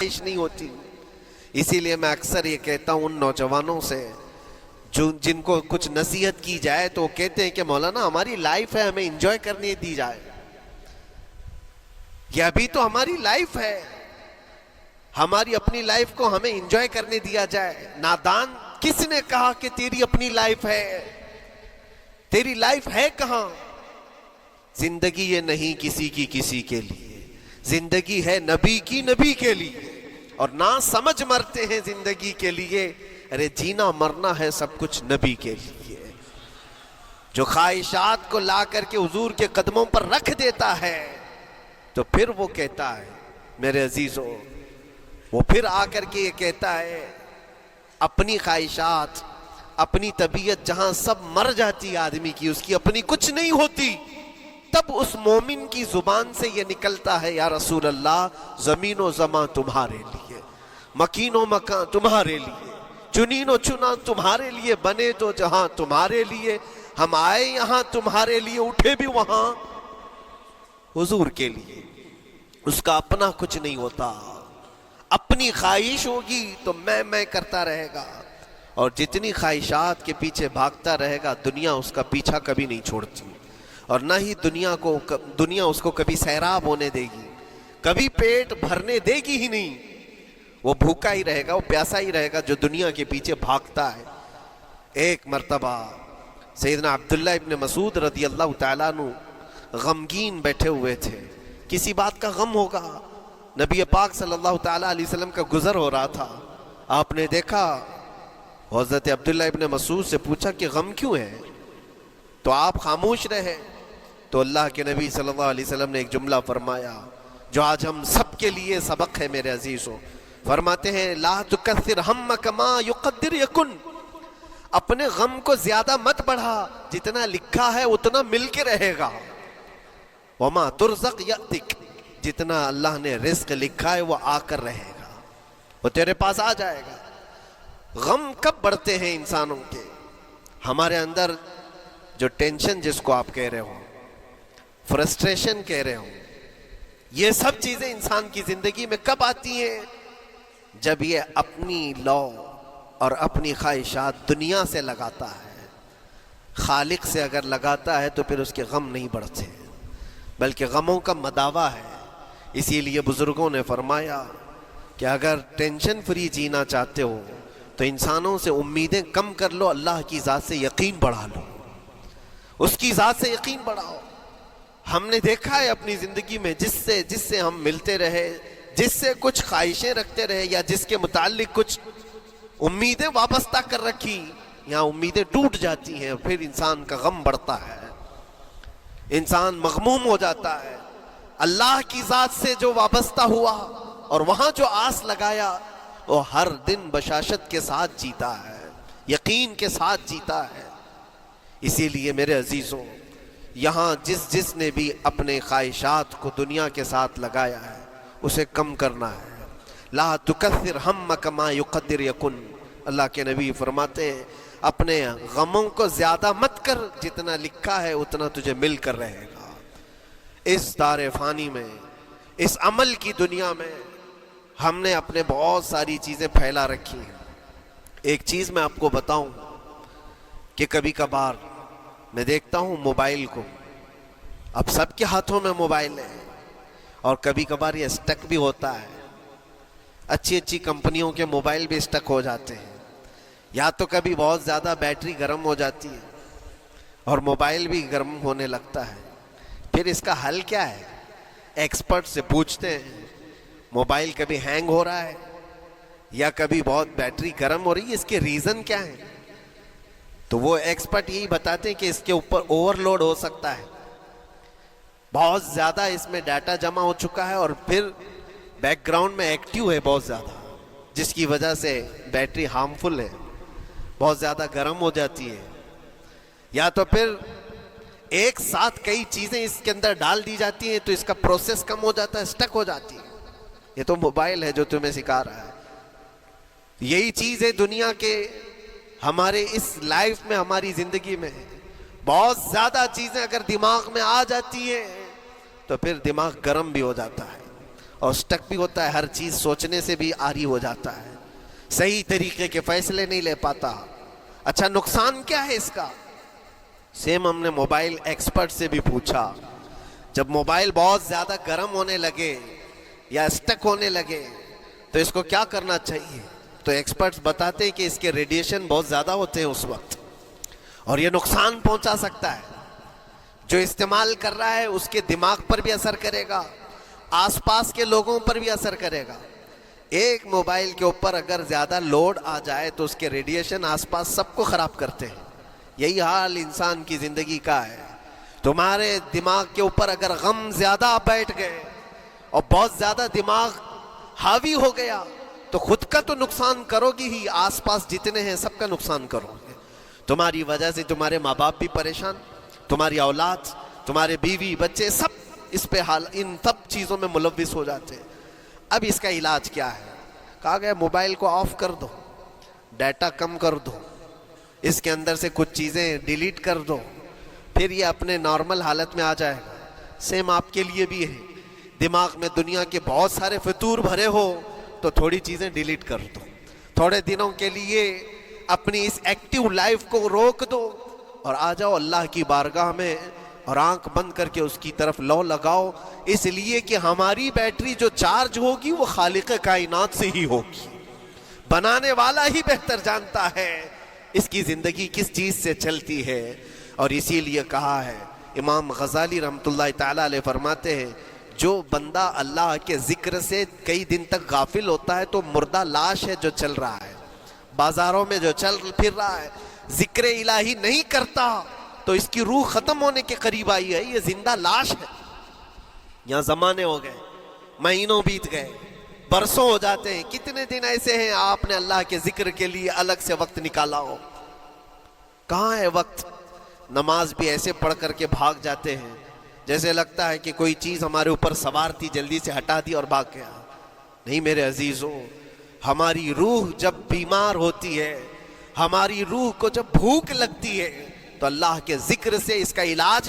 خواہش نہیں ہوتی. اسی لیے میں اکثر یہ کہتا ہوں ان نوجوانوں سے جن کو کچھ نصیحت کی جائے تو وہ کہتے ہیں کہ مولانا ہماری لائف ہے, ہمیں انجوائے کرنے دی جائے. یہ ابھی تو ہماری لائف ہے, ہماری اپنی لائف کو ہمیں انجوائے کرنے دیا جائے. نادان, کس نے کہا کہ تیری اپنی لائف ہے؟ تیری لائف ہے کہاں؟ زندگی یہ نہیں کسی کی کسی کے لیے, زندگی ہے نبی کی نبی کے لیے. اور نہ سمجھ مرتے ہیں زندگی کے لیے, ارے جینا مرنا ہے سب کچھ نبی کے لیے. جو خواہشات کو لا کر کے حضور کے قدموں پر رکھ دیتا ہے تو پھر وہ کہتا ہے میرے عزیزو, وہ پھر آ کر کے یہ کہتا ہے اپنی خواہشات, اپنی طبیعت جہاں سب مر جاتی آدمی کی, اس کی اپنی کچھ نہیں ہوتی, تب اس مومن کی زبان سے یہ نکلتا ہے یا رسول اللہ زمین و زمان تمہارے لیے, مکین و مکان تمہارے لیے, چنین و چنا تمہارے لیے, بنے تو جہاں تمہارے لیے, ہم آئے یہاں تمہارے لیے, اٹھے بھی وہاں حضور کے لیے. اس کا اپنا کچھ نہیں ہوتا, اپنی خواہش ہوگی تو میں کرتا رہے گا, اور جتنی خواہشات کے پیچھے بھاگتا رہے گا دنیا اس کا پیچھا کبھی نہیں چھوڑتی, اور نہ ہی دنیا اس کو کبھی سیراب ہونے دے گی, کبھی پیٹ بھرنے دے گی ہی نہیں. وہ بھوکا ہی رہے گا, وہ پیاسا ہی رہے گا جو دنیا کے پیچھے بھاگتا ہے. ایک مرتبہ سیدنا عبداللہ ابن مسعود رضی اللہ تعالیٰ عنہ غمگین بیٹھے ہوئے تھے, کسی بات کا غم ہوگا. نبی پاک صلی اللہ تعالیٰ علیہ وسلم کا گزر ہو رہا تھا, آپ نے دیکھا, حضرت عبداللہ ابن مسعود سے پوچھا کہ غم کیوں ہے؟ تو آپ خاموش رہے. تو اللہ کے نبی صلی اللہ علیہ وسلم نے ایک جملہ فرمایا جو آج ہم سب کے لیے سبق ہے میرے عزیزوں. فرماتے ہیں لا تکثر ہمک ما یقدر یکن, اپنے غم کو زیادہ مت بڑھا, جتنا لکھا ہے اتنا مل کے رہے گا. وما ترزق یأتک, جتنا اللہ نے رزق لکھا ہے وہ آ کر رہے گا, وہ تیرے پاس آ جائے گا. غم کب بڑھتے ہیں انسانوں کے؟ ہمارے اندر جو ٹینشن جس کو آپ کہہ رہے ہو, فرسٹریشن کہہ رہے ہو, یہ سب چیزیں انسان کی زندگی میں کب آتی ہیں؟ جب یہ اپنی لو اور اپنی خواہشات دنیا سے لگاتا ہے. خالق سے اگر لگاتا ہے تو پھر اس کے غم نہیں بڑھتے, بلکہ غموں کا مداوا ہے. اسی لیے بزرگوں نے فرمایا کہ اگر ٹینشن فری جینا چاہتے ہو تو انسانوں سے امیدیں کم کر لو, اللہ کی ذات سے یقین بڑھا لو, اس کی ذات سے یقین بڑھاؤ. ہم نے دیکھا ہے اپنی زندگی میں جس سے ہم ملتے رہے, جس سے کچھ خواہشیں رکھتے رہے, یا جس کے متعلق کچھ امیدیں وابستہ کر رکھی, یہاں امیدیں ٹوٹ جاتی ہیں, پھر انسان کا غم بڑھتا ہے, انسان مغموم ہو جاتا ہے. اللہ کی ذات سے جو وابستہ ہوا اور وہاں جو آس لگایا وہ ہر دن بشاشت کے ساتھ جیتا ہے, یقین کے ساتھ جیتا ہے. اسی لیے میرے عزیزوں, یہاں جس نے بھی اپنے خواہشات کو دنیا کے ساتھ لگایا ہے اسے کم کرنا ہے. لا تکثر ہمک ما یقدر یکن, اللہ کے نبی فرماتے ہیں اپنے غموں کو زیادہ مت کر, جتنا لکھا ہے اتنا تجھے مل کر رہے گا. اس دار فانی میں, اس عمل کی دنیا میں ہم نے اپنے بہت ساری چیزیں پھیلا رکھی ہیں. ایک چیز میں آپ کو بتاؤں کہ کبھی کبھار میں دیکھتا ہوں موبائل کو, اب سب کے ہاتھوں میں موبائل ہے, اور کبھی کبھار یہ اسٹک بھی ہوتا ہے. اچھی کمپنیوں کے موبائل بھی اسٹک ہو جاتے ہیں, یا تو کبھی بہت زیادہ بیٹری گرم ہو جاتی ہے اور موبائل بھی گرم ہونے لگتا ہے. پھر اس کا حل کیا ہے؟ ایکسپرٹ سے پوچھتے ہیں موبائل کبھی ہینگ ہو رہا ہے یا کبھی بہت بیٹری گرم ہو رہی ہے, اس کے ریزن کیا ہے؟ تو وہ ایکسپرٹ یہی بتاتے ہیں کہ اس کے اوپر اوور لوڈ ہو سکتا ہے, بہت زیادہ اس میں ڈیٹا جمع ہو چکا ہے اور پھر بیک گراؤنڈ میں ایکٹیو ہے بہت زیادہ, جس کی وجہ سے بیٹری ہارمفل ہے, بہت زیادہ گرم ہو جاتی ہے. یا تو پھر ایک ساتھ کئی چیزیں اس کے اندر ڈال دی جاتی ہیں تو اس کا پروسیس کم ہو جاتا ہے, اسٹک ہو جاتی ہے. یہ تو موبائل ہے جو تمہیں سکھا رہا ہے. یہی چیز ہے دنیا کے ہمارے اس لائف میں, ہماری زندگی میں بہت زیادہ چیزیں اگر دماغ میں آ جاتی ہیں تو پھر دماغ گرم بھی ہو جاتا ہے اور اسٹک بھی ہوتا ہے, ہر چیز سوچنے سے بھی عاری ہو جاتا ہے, صحیح طریقے کے فیصلے نہیں لے پاتا. اچھا نقصان کیا ہے اس کا؟ سیم ہم نے موبائل ایکسپرٹ سے بھی پوچھا, جب موبائل بہت زیادہ گرم ہونے لگے یا اسٹک ہونے لگے تو اس کو کیا کرنا چاہیے؟ تو ایکسپرٹس بتاتے ہیں کہ اس کے ریڈیشن بہت زیادہ ہوتے ہیں اس وقت, اور یہ نقصان پہنچا سکتا ہے. جو استعمال کر رہا ہے اس کے دماغ پر بھی اثر کرے گا, آس پاس کے لوگوں پر بھی اثر کرے گا. ایک موبائل کے اوپر اگر زیادہ لوڈ آ جائے تو اس کے ریڈیشن آس پاس سب کو خراب کرتے ہیں. یہی حال انسان کی زندگی کا ہے. تمہارے دماغ کے اوپر اگر غم زیادہ بیٹھ گئے اور بہت زیادہ دماغ حاوی ہو گیا تو خود کا تو نقصان کرو گی ہی, آس پاس جتنے ہیں سب کا نقصان کرو گے. تمہاری وجہ سے تمہارے ماں باپ بھی پریشان, تمہاری اولاد, تمہارے بیوی بچے سب اس پہ ان سب چیزوں میں ملوث ہو جاتے ہیں. اب اس کا علاج کیا ہے؟ کہا گیا موبائل کو آف کر دو, ڈیٹا کم کر دو, اس کے اندر سے کچھ چیزیں ڈیلیٹ کر دو, پھر یہ اپنے نارمل حالت میں آ جائے گا. سیم آپ کے لیے بھی ہے, دماغ میں دنیا کے بہت سارے فطور بھرے ہو تو تھوڑی چیزیں ڈیلیٹ کر دو, تھوڑے دنوں کے لیے اپنی اس ایکٹیو لائف کو روک دو اور آ جاؤ اللہ کی بارگاہ میں اور آنکھ بند کر کے اس کی طرف لو لگاؤ. اس لیے کہ ہماری بیٹری جو چارج ہوگی وہ خالق کائنات سے ہی ہوگی, بنانے والا ہی بہتر جانتا ہے اس کی زندگی کس چیز سے چلتی ہے. اور اسی لیے کہا ہے, امام غزالی رحمۃ اللہ تعالی علیہ فرماتے ہیں, جو بندہ اللہ کے ذکر سے کئی دن تک غافل ہوتا ہے تو مردہ لاش ہے جو چل رہا ہے, بازاروں میں جو چل پھر رہا ہے, ذکر الہی نہیں کرتا تو اس کی روح ختم ہونے کے قریب آئی ہے, یہ زندہ لاش ہے. یہاں زمانے ہو گئے, مہینوں بیت گئے, برسوں ہو جاتے ہیں. کتنے دن ایسے ہیں آپ نے اللہ کے ذکر کے لیے الگ سے وقت نکالا ہو؟ کہاں ہے وقت؟ نماز بھی ایسے پڑھ کر کے بھاگ جاتے ہیں جیسے لگتا ہے کہ کوئی چیز ہمارے اوپر سوار تھی, جلدی سے ہٹا دی اور بھاگ گیا. نہیں میرے عزیزوں, ہماری روح جب بیمار ہوتی ہے, ہماری روح کو جب بھوک لگتی ہے تو اللہ کے ذکر سے اس کا علاج